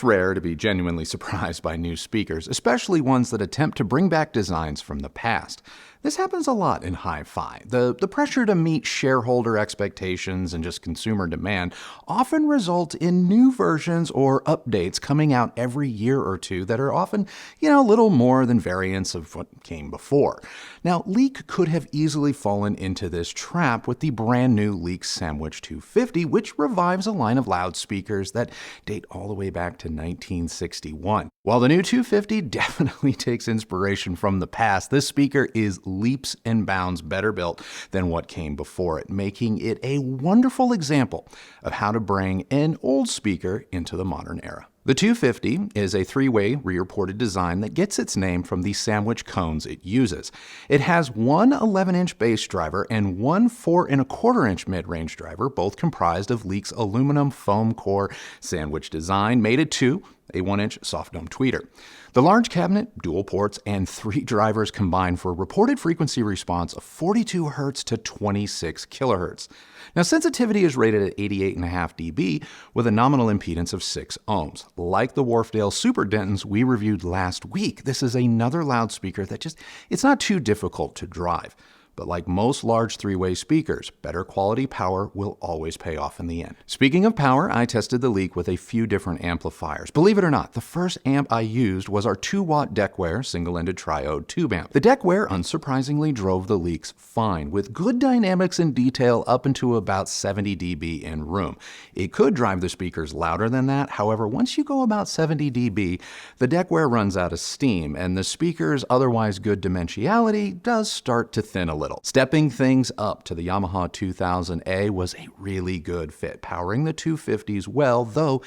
It's rare to be genuinely surprised by new speakers, especially ones that attempt to bring back designs from the past. This happens a lot in hi-fi. The pressure to meet shareholder expectations and just consumer demand often result in new versions or updates coming out every year or two that are often, little more than variants of what came before. Now, Leek could have easily fallen into this trap with the brand new Leek Sandwich 250, which revives a line of loudspeakers that date all the way back to 1961. While the new 250 definitely takes inspiration from the past, this speaker is leaps and bounds better built than what came before it, making it a wonderful example of how to bring an old speaker into the modern era. The 250 is a three-way rear-ported design that gets its name from the sandwich cones it uses. It has one 11-inch bass driver and one 4¼ mid-range driver, both comprised of Leek's aluminum foam core sandwich design, mated to a 1-inch soft dome tweeter. The large cabinet, dual ports, and 3 drivers combine for a reported frequency response of 42 Hz to 26 kHz. Now, sensitivity is rated at 88.5 dB with a nominal impedance of 6 ohms. Like the WHARFEDALE Super Dentons we reviewed last week, this is another loudspeaker that it's not too difficult to drive. But like most large three-way speakers, better quality power will always pay off in the end. Speaking of power, I tested the Leek with a few different amplifiers. Believe it or not, the first amp I used was our 2-watt Deckware single-ended triode tube amp. The Deckware unsurprisingly drove the Leeks fine, with good dynamics and detail up into about 70 dB in room. It could drive the speakers louder than that, however, once you go about 70 dB, the Deckware runs out of steam, and the speaker's otherwise good dimensionality does start to thin a little. Stepping things up to the Yamaha 2000A was a really good fit, powering the 250s well, though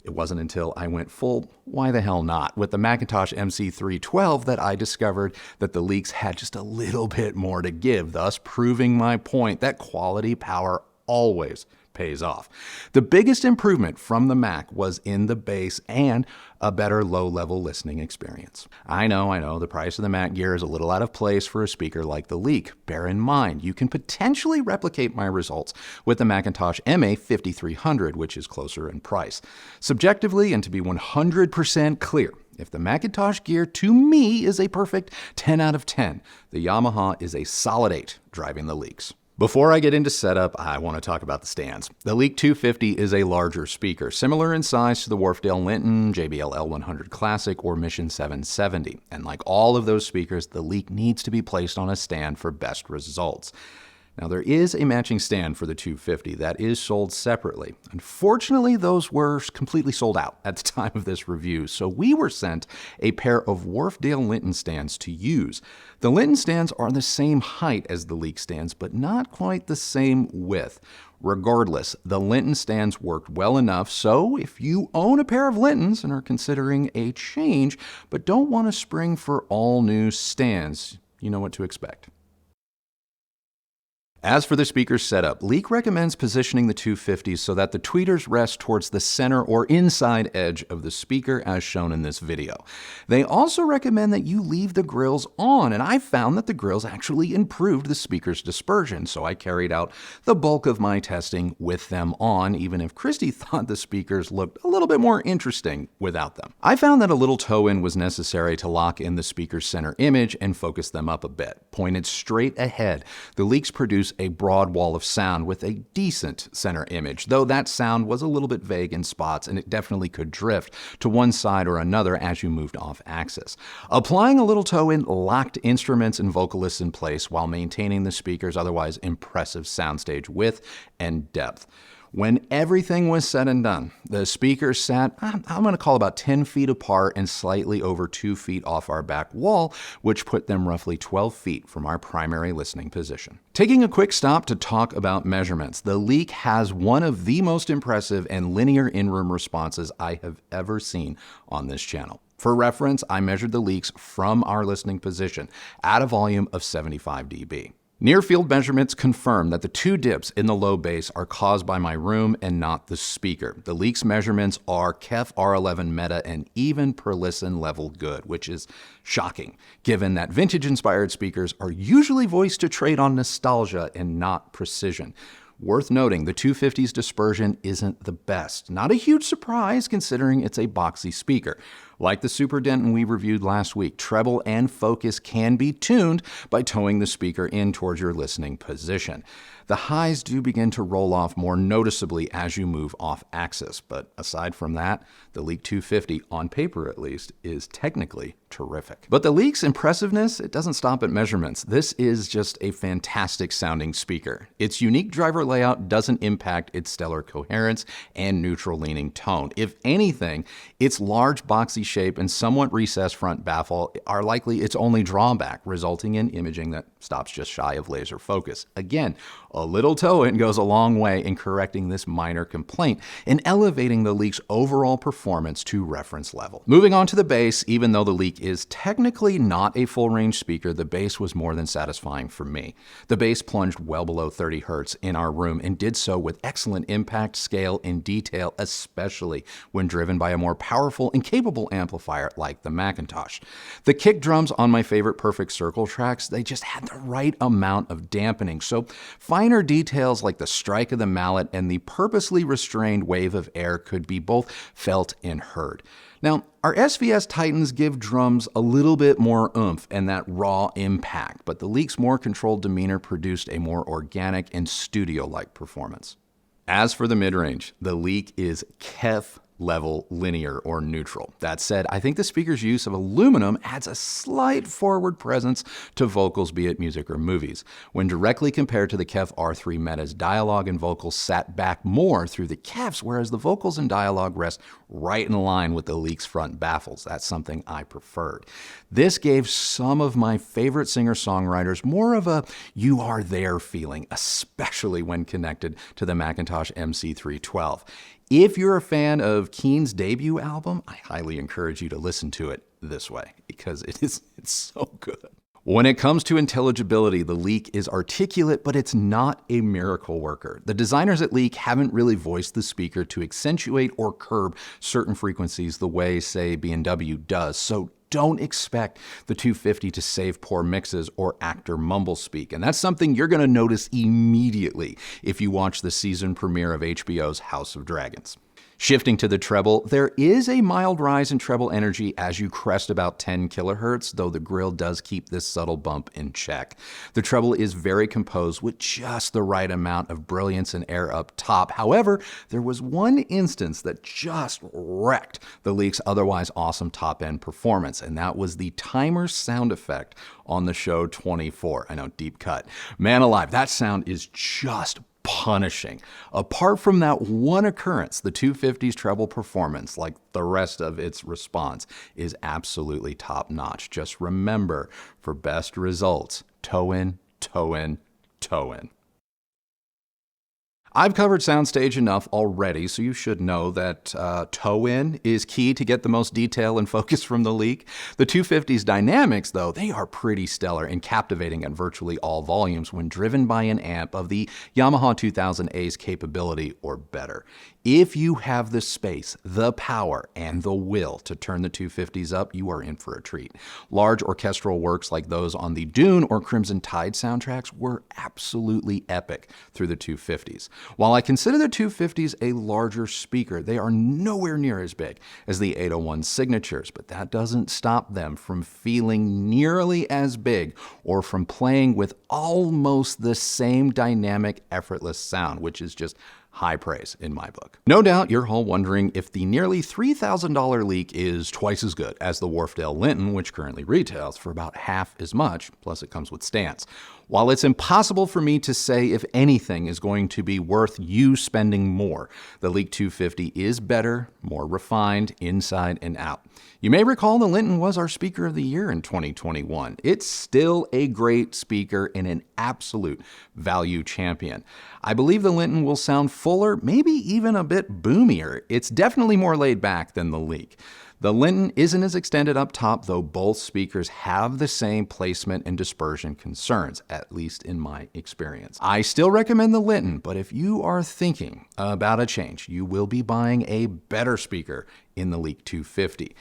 it wasn't until I went full why the hell not with the Macintosh MC312 that I discovered that the Leeks had just a little bit more to give, thus proving my point that quality power always pays off. The biggest improvement from the Mac was in the bass and a better low-level listening experience. I know, the price of the Mac gear is a little out of place for a speaker like the Leek. Bear in mind, you can potentially replicate my results with the Macintosh MA5300, which is closer in price. Subjectively, and to be 100% clear, if the Macintosh gear to me is a perfect 10 out of 10, the Yamaha is a solid 8 driving the Leeks. Before I get into setup, I want to talk about the stands. The Leek 250 is a larger speaker, similar in size to the WHARFEDALE LINTON, JBL L100 Classic, or Mission 770. And like all of those speakers, the Leek needs to be placed on a stand for best results. Now, there is a matching stand for the 250 that is sold separately. Unfortunately, those were completely sold out at the time of this review, so we were sent a pair of WHARFEDALE Linton stands to use. The Linton stands are the same height as the Leek stands, but not quite the same width. Regardless, the Linton stands worked well enough, so if you own a pair of Lintons and are considering a change, but don't want to spring for all new stands, you know what to expect. As for the speaker setup, Leek recommends positioning the 250s so that the tweeters rest towards the center or inside edge of the speaker as shown in this video. They also recommend that you leave the grills on, and I found that the grills actually improved the speaker's dispersion, so I carried out the bulk of my testing with them on, even if Christy thought the speakers looked a little bit more interesting without them. I found that a little toe-in was necessary to lock in the speaker's center image and focus them up a bit. Pointed straight ahead, the Leeks produce a broad wall of sound with a decent center image, though that sound was a little bit vague in spots and it definitely could drift to one side or another as you moved off axis. Applying a little toe-in locked instruments and vocalists in place while maintaining the speaker's otherwise impressive soundstage width and depth. When everything was said and done, the speakers sat, I'm going to call about 10 feet apart and slightly over 2 feet off our back wall, which put them roughly 12 feet from our primary listening position. Taking a quick stop to talk about measurements, the Leek has one of the most impressive and linear in-room responses I have ever seen on this channel. For reference, I measured the Leeks from our listening position at a volume of 75 dB. Near-field measurements confirm that the 2 dips in the low bass are caused by my room and not the speaker. The Leeks measurements are KEF R11 meta and even per listen level good, which is shocking, given that vintage-inspired speakers are usually voiced to trade on nostalgia and not precision. Worth noting, the 250's dispersion isn't the best. Not a huge surprise considering it's a boxy speaker. Like the Super Denton we reviewed last week, treble and focus can be tuned by towing the speaker in towards your listening position. The highs do begin to roll off more noticeably as you move off axis, but aside from that, the Leek 250, on paper at least, is technically terrific. But the Leek's impressiveness, it doesn't stop at measurements. This is just a fantastic sounding speaker. Its unique driver layout doesn't impact its stellar coherence and neutral leaning tone. If anything, its large boxy shape and somewhat recessed front baffle are likely its only drawback, resulting in imaging that stops just shy of laser focus. Again, a little toe-in goes a long way in correcting this minor complaint and elevating the Leek's overall performance to reference level. Moving on to the bass, even though the Leek is technically not a full-range speaker, the bass was more than satisfying for me. The bass plunged well below 30 Hz in our room and did so with excellent impact, scale, and detail, especially when driven by a more powerful and capable amplifier like the Macintosh. The kick drums on my favorite Perfect Circle tracks, they just had the right amount of dampening, so finer details like the strike of the mallet and the purposely restrained wave of air could be both felt and heard. Now, our SVS Titans give drums a little bit more oomph and that raw impact, but the Leek's more controlled demeanor produced a more organic and studio-like performance. As for the mid-range, the Leek is KEF level linear or neutral. That said, I think the speaker's use of aluminum adds a slight forward presence to vocals, be it music or movies. When directly compared to the KEF R3 Meta's dialogue and vocals sat back more through the KEFs, whereas the vocals and dialogue rest right in line with the Leek's front baffles. That's something I preferred. This gave some of my favorite singer-songwriters more of a you are there feeling, especially when connected to the Macintosh MC312. If you're a fan of Keen's debut album, I highly encourage you to listen to it this way because it's so good. When it comes to intelligibility, the Leek is articulate, but it's not a miracle worker. The designers at Leek haven't really voiced the speaker to accentuate or curb certain frequencies the way, say, B&W does, so don't expect the 250 to save poor mixes or actor mumble speak, and that's something you're going to notice immediately if you watch the season premiere of HBO's House of Dragons. Shifting to the treble, there is a mild rise in treble energy as you crest about 10 kHz, though the grill does keep this subtle bump in check. The treble is very composed with just the right amount of brilliance and air up top. However, there was one instance that just wrecked the Leek's otherwise awesome top-end performance, and that was the timer sound effect on the show 24. I know, deep cut. Man alive, that sound is just punishing. Apart from that one occurrence, the 250's treble performance, like the rest of its response, is absolutely top-notch. Just remember, for best results, toe in, toe in, toe in. I've covered SOUNDSTAGE enough already, so you should know that toe-in is key to get the most detail and focus from the Leek. The 250's dynamics, though, they are pretty stellar and captivating at virtually all volumes when driven by an amp of the Yamaha 2000A's capability or better. If you have the space, the power, and the will to turn the 250's up, you are in for a treat. Large orchestral works like those on the Dune or Crimson Tide soundtracks were absolutely epic through the 250's. While I consider the 250's a larger speaker, they are nowhere near as big as the 801 signatures, but that doesn't stop them from feeling nearly as big or from playing with almost the same dynamic, effortless sound, which is just high praise in my book. No doubt you're all wondering if the nearly $3,000 Leek is twice as good as the WHARFEDALE LINTON, which currently retails for about half as much, plus it comes with stands. While it's impossible for me to say if anything is going to be worth you spending more, the Leek 250 is better, more refined, inside and out. You may recall the Linton was our Speaker of the Year in 2021. It's still a great speaker and an absolute value champion. I believe the Linton will sound fuller, maybe even a bit boomier. It's definitely more laid back than the Leek. The Linton isn't as extended up top, though both speakers have the same placement and dispersion concerns, at least in my experience. I still recommend the Linton, but if you are thinking about a change, you will be buying a better speaker in the Leek 250.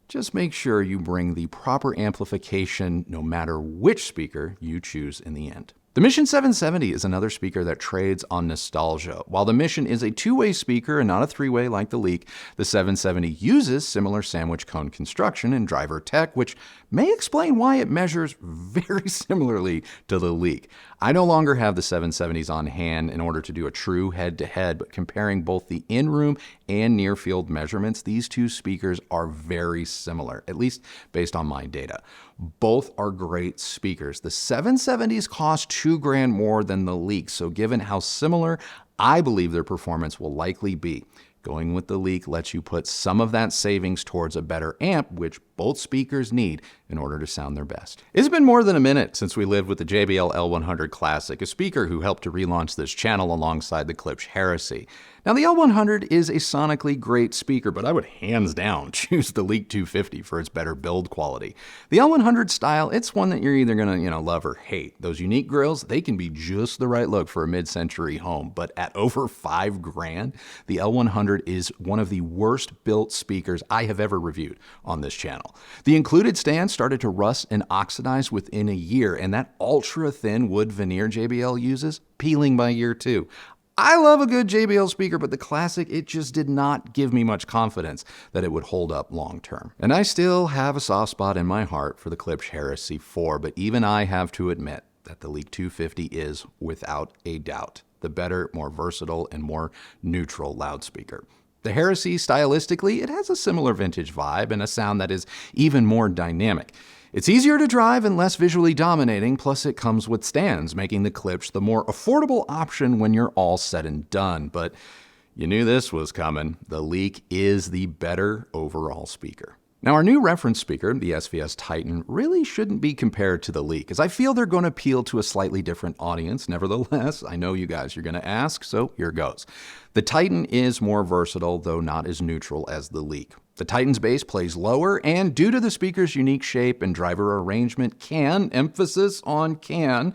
Just make sure you bring the proper amplification no matter which speaker you choose in the end. The Mission 770 is another speaker that trades on nostalgia. While the Mission is a two-way speaker and not a three-way like the Leak, the 770 uses similar sandwich cone construction and driver tech, which may explain why it measures very similarly to the Leak. I no longer have the 770s on hand in order to do a true head-to-head, but comparing both the in-room and near-field measurements, these two speakers are very similar, at least based on my data. Both are great speakers. The 770s cost $2,000 more than the Leak, so given how similar, I believe their performance will likely be. Going with the Leak lets you put some of that savings towards a better amp, which both speakers need in order to sound their best. It's been more than a minute since we lived with the JBL L100 Classic, a speaker who helped to relaunch this channel alongside the KLIPSCH HERESY. Now, the L100 is a sonically great speaker, but I would hands down choose the Leak 250 for its better build quality. The L100 style, it's one that you're either gonna, love or hate. Those unique grills, they can be just the right look for a mid-century home, but at over $5,000, the L100 is one of the worst built speakers I have ever reviewed on this channel. The included stand started to rust and oxidize within a year, and that ultra-thin wood veneer JBL uses, peeling by year 2. I love a good JBL speaker, but the Classic, it just did not give me much confidence that it would hold up long term. And I still have a soft spot in my heart for the KLIPSCH HERESY 4, but even I have to admit that the Leak 250 is, without a doubt, the better, more versatile, and more neutral loudspeaker. The HERESY, stylistically, it has a similar vintage vibe and a sound that is even more dynamic. It's easier to drive and less visually dominating, plus it comes with stands, making the KLIPSCH the more affordable option when you're all said and done. But you knew this was coming. The Leak is the better overall speaker. Now, our new reference speaker, the SVS TITAN, really shouldn't be compared to the Leak, as I feel they're going to appeal to a slightly different audience. Nevertheless, I know you guys are going to ask, so here goes. The TITAN is more versatile, though not as neutral as the Leak. The TITAN's bass plays lower, and due to the speaker's unique shape and driver arrangement, can, emphasis on can,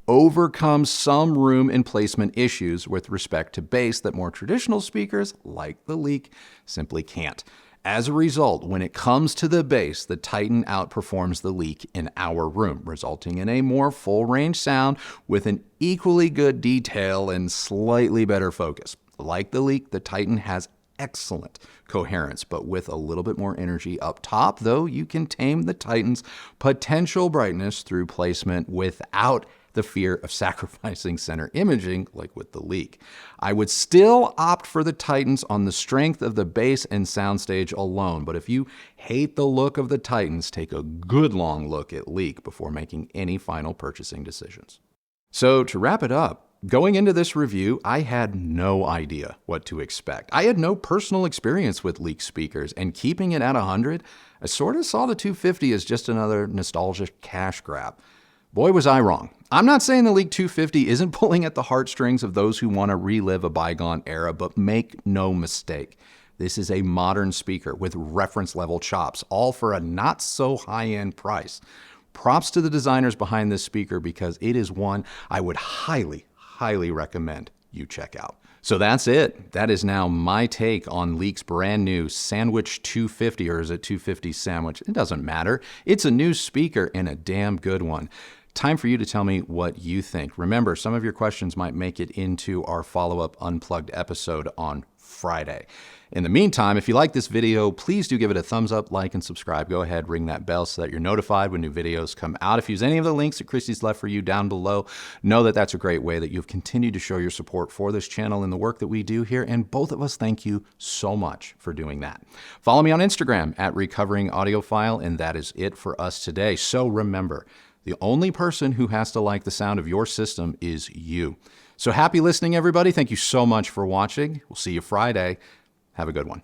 overcome some room and placement issues with respect to bass that more traditional speakers, like the Leak, simply can't. As a result, when it comes to the bass, the TITAN outperforms the Leak in our room, resulting in a more full-range sound with an equally good detail and slightly better focus. Like the Leak, the TITAN has excellent coherence, but with a little bit more energy up top, though you can tame the TITAN's potential brightness through placement without the fear of sacrificing center imaging like with the Leak. I would still opt for the TITANs on the strength of the bass and SOUNDSTAGE alone, but if you hate the look of the TITANs, take a good long look at Leak before making any final purchasing decisions. So to wrap it up, going into this review, I had no idea what to expect. I had no personal experience with Leak speakers, and keeping it at 100, I sort of saw the 250 as just another nostalgic cash grab. Boy, was I wrong. I'm not saying the Leak 250 isn't pulling at the heartstrings of those who want to relive a bygone era, but make no mistake. This is a modern speaker with reference-level chops, all for a not-so-high-end price. Props to the designers behind this speaker because it is one I would highly recommend you check out. So that's it. That is now my take on Leak's brand new Sandwich 250, or is it 250 Sandwich? It doesn't matter. It's a new speaker and a damn good one. Time for you to tell me what you think. Remember, some of your questions might make it into our follow-up Unplugged episode on Friday. In the meantime, if you like this video, please do give it a thumbs up, like, and subscribe. Go ahead, ring that bell so that you're notified when new videos come out. If you use any of the links that Christy's left for you down below, know that that's a great way that you've continued to show your support for this channel and the work that we do here, and both of us thank you so much for doing that. Follow me on Instagram at recoveringaudiophile, and that is it for us today. So remember, the only person who has to like the sound of your system is you. So happy listening, everybody. Thank you so much for watching. We'll see you Friday. Have a good one.